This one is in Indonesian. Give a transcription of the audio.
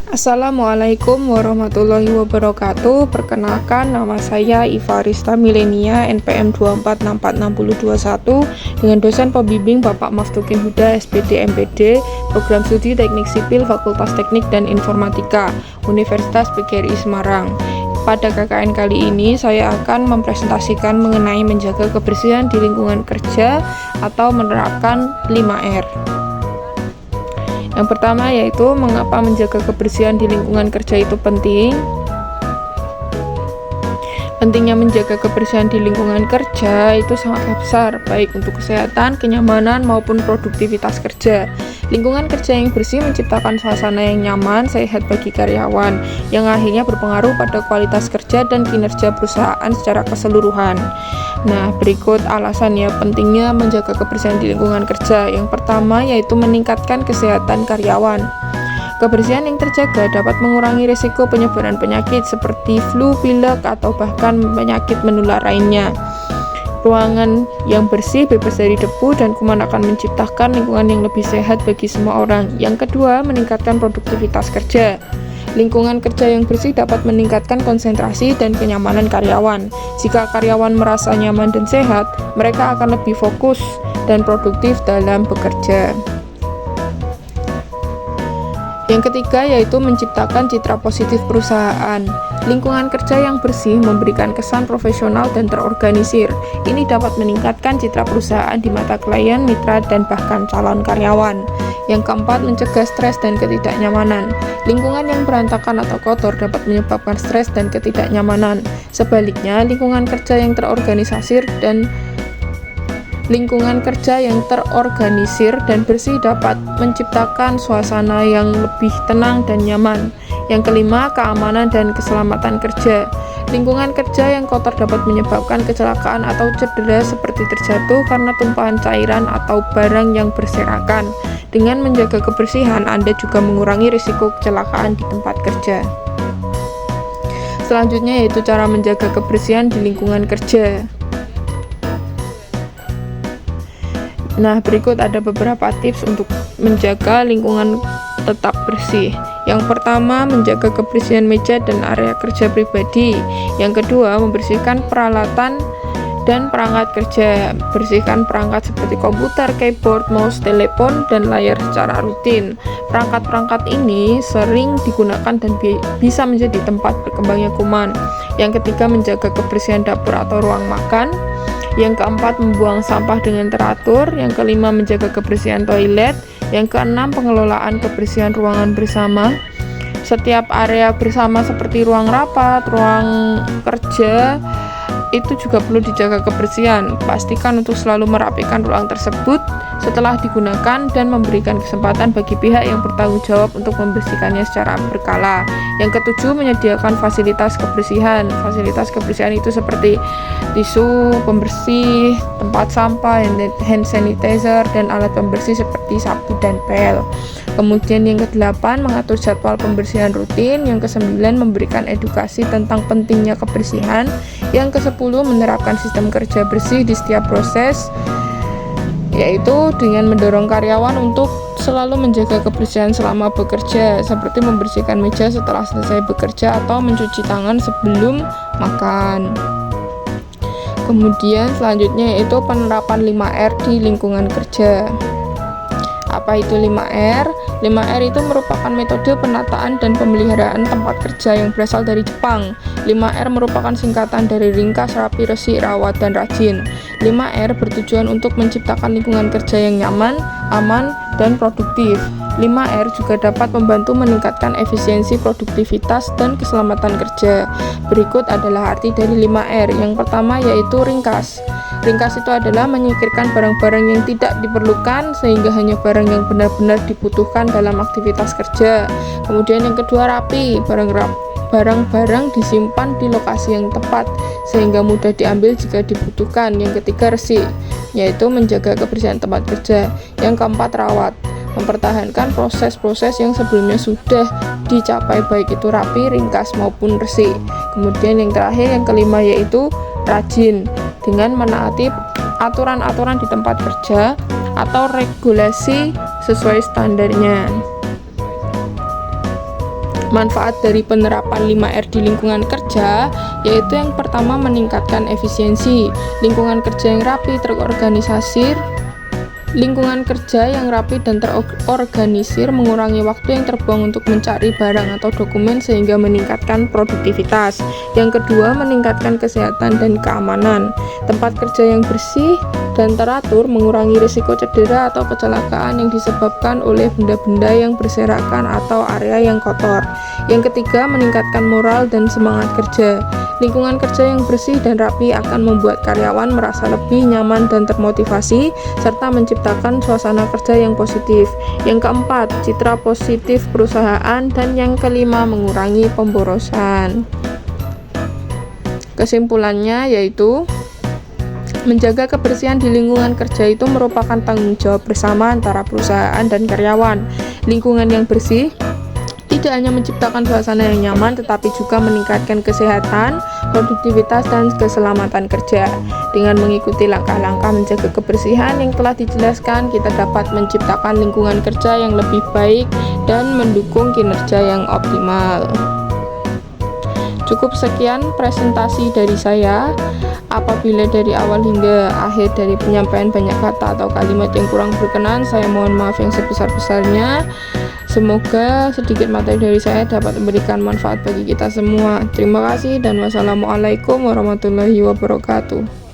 Assalamualaikum warahmatullahi wabarakatuh. Perkenalkan, nama saya Iva Rista Milenia, NPM 24646021, dengan dosen pembimbing Bapak Maftukin Huda, SPD MPD, Program Studi Teknik Sipil, Fakultas Teknik dan Informatika, Universitas PGRI Semarang. Pada KKN kali ini, saya akan mempresentasikan mengenai menjaga kebersihan di lingkungan kerja atau menerapkan 5R. Yang pertama yaitu mengapa menjaga kebersihan di lingkungan kerja itu penting. Pentingnya menjaga kebersihan di lingkungan kerja itu sangatlah besar, baik untuk kesehatan, kenyamanan, maupun produktivitas kerja. Lingkungan kerja yang bersih menciptakan suasana yang nyaman, sehat bagi karyawan, yang akhirnya berpengaruh pada kualitas kerja dan kinerja perusahaan secara keseluruhan. Nah, berikut alasannya pentingnya menjaga kebersihan di lingkungan kerja. Yang pertama yaitu meningkatkan kesehatan karyawan. Kebersihan yang terjaga dapat mengurangi risiko penyebaran penyakit seperti flu, pilek, atau bahkan penyakit menular lainnya. Ruangan yang bersih, bebas dari debu dan kuman akan menciptakan lingkungan yang lebih sehat bagi semua orang. Yang kedua, meningkatkan produktivitas kerja. Lingkungan kerja yang bersih dapat meningkatkan konsentrasi dan kenyamanan karyawan. Jika karyawan merasa nyaman dan sehat, mereka akan lebih fokus dan produktif dalam bekerja. Yang ketiga yaitu menciptakan citra positif perusahaan. Lingkungan kerja yang bersih memberikan kesan profesional dan terorganisir. Ini dapat meningkatkan citra perusahaan di mata klien, mitra, dan bahkan calon karyawan. Yang keempat, mencegah stres dan ketidaknyamanan. Lingkungan yang berantakan atau kotor dapat menyebabkan stres dan ketidaknyamanan. Sebaliknya, lingkungan kerja yang terorganisir dan bersih dapat menciptakan suasana yang lebih tenang dan nyaman. Yang kelima, keamanan dan keselamatan kerja. Lingkungan kerja yang kotor dapat menyebabkan kecelakaan atau cedera seperti terjatuh karena tumpahan cairan atau barang yang berserakan. Dengan menjaga kebersihan, Anda juga mengurangi risiko kecelakaan di tempat kerja. Selanjutnya yaitu cara menjaga kebersihan di lingkungan kerja. Nah, berikut ada beberapa tips untuk menjaga lingkungan tetap bersih. Yang pertama, menjaga kebersihan meja dan area kerja pribadi. Yang kedua, membersihkan peralatan dan perangkat kerja. Bersihkan perangkat seperti komputer, keyboard, mouse, telepon, dan layar secara rutin. Perangkat-perangkat ini sering digunakan dan bisa menjadi tempat berkembangnya kuman. Yang ketiga, menjaga kebersihan dapur atau ruang makan. Yang keempat, membuang sampah dengan teratur. Yang kelima, menjaga kebersihan toilet. Yang keenam, pengelolaan kebersihan ruangan bersama. Setiap area bersama seperti ruang rapat, ruang kerja, itu juga perlu dijaga kebersihan. Pastikan untuk selalu merapikan ruang tersebut setelah digunakan dan memberikan kesempatan bagi pihak yang bertanggung jawab untuk membersihkannya secara berkala. Yang ketujuh, menyediakan fasilitas kebersihan. Fasilitas kebersihan itu seperti tisu pembersih, tempat sampah, hand sanitizer, dan alat pembersih seperti sapu dan pel. Kemudian yang kedelapan, mengatur jadwal pembersihan rutin. Yang kesembilan, memberikan edukasi tentang pentingnya kebersihan. Yang kesepuluh, menerapkan sistem kerja bersih di setiap proses, yaitu dengan mendorong karyawan untuk selalu menjaga kebersihan selama bekerja, seperti membersihkan meja setelah selesai bekerja atau mencuci tangan sebelum makan. Kemudian selanjutnya yaitu penerapan 5R di lingkungan kerja. Apa itu 5R? 5R itu merupakan metode penataan dan pemeliharaan tempat kerja yang berasal dari Jepang. 5R merupakan singkatan dari ringkas, rapi, resik, rawat, dan rajin. 5R bertujuan untuk menciptakan lingkungan kerja yang nyaman, aman, dan produktif. 5R juga dapat membantu meningkatkan efisiensi, produktivitas, dan keselamatan kerja. Berikut adalah arti dari 5R. Yang pertama yaitu ringkas. Ringkas itu adalah menyingkirkan barang-barang yang tidak diperlukan sehingga hanya barang yang benar-benar dibutuhkan dalam aktivitas kerja. Kemudian yang kedua, rapi. Barang-barang disimpan di lokasi yang tepat sehingga mudah diambil jika dibutuhkan. Yang ketiga, resik, yaitu menjaga kebersihan tempat kerja. Yang keempat, rawat, mempertahankan proses-proses yang sebelumnya sudah dicapai, baik itu rapi, ringkas, maupun resik. Kemudian yang terakhir, yang kelima, yaitu rajin, dengan menaati aturan-aturan di tempat kerja atau regulasi sesuai standarnya. Manfaat dari penerapan 5R di lingkungan kerja yaitu yang pertama meningkatkan efisiensi. Lingkungan kerja yang rapi, terorganisasi, lingkungan kerja yang rapi dan terorganisir mengurangi waktu yang terbuang untuk mencari barang atau dokumen sehingga meningkatkan produktivitas. Yang kedua, meningkatkan kesehatan dan keamanan. Tempat kerja yang bersih dan teratur mengurangi risiko cedera atau kecelakaan yang disebabkan oleh benda-benda yang berserakan atau area yang kotor. Yang ketiga, meningkatkan moral dan semangat kerja. Lingkungan kerja yang bersih dan rapi akan membuat karyawan merasa lebih nyaman dan termotivasi, serta menciptakan suasana kerja yang positif. Yang keempat, citra positif perusahaan. Dan yang kelima, mengurangi pemborosan. Kesimpulannya yaitu, menjaga kebersihan di lingkungan kerja itu merupakan tanggung jawab bersama antara perusahaan dan karyawan. Lingkungan yang bersih tidak hanya menciptakan suasana yang nyaman, tetapi juga meningkatkan kesehatan, produktivitas, dan keselamatan kerja. Dengan mengikuti langkah-langkah menjaga kebersihan yang telah dijelaskan, kita dapat menciptakan lingkungan kerja yang lebih baik dan mendukung kinerja yang optimal. Cukup sekian presentasi dari saya. Apabila dari awal hingga akhir dari penyampaian banyak kata atau kalimat yang kurang berkenan, saya mohon maaf yang sebesar-besarnya. Semoga sedikit materi dari saya dapat memberikan manfaat bagi kita semua. Terima kasih dan wassalamualaikum warahmatullahi wabarakatuh.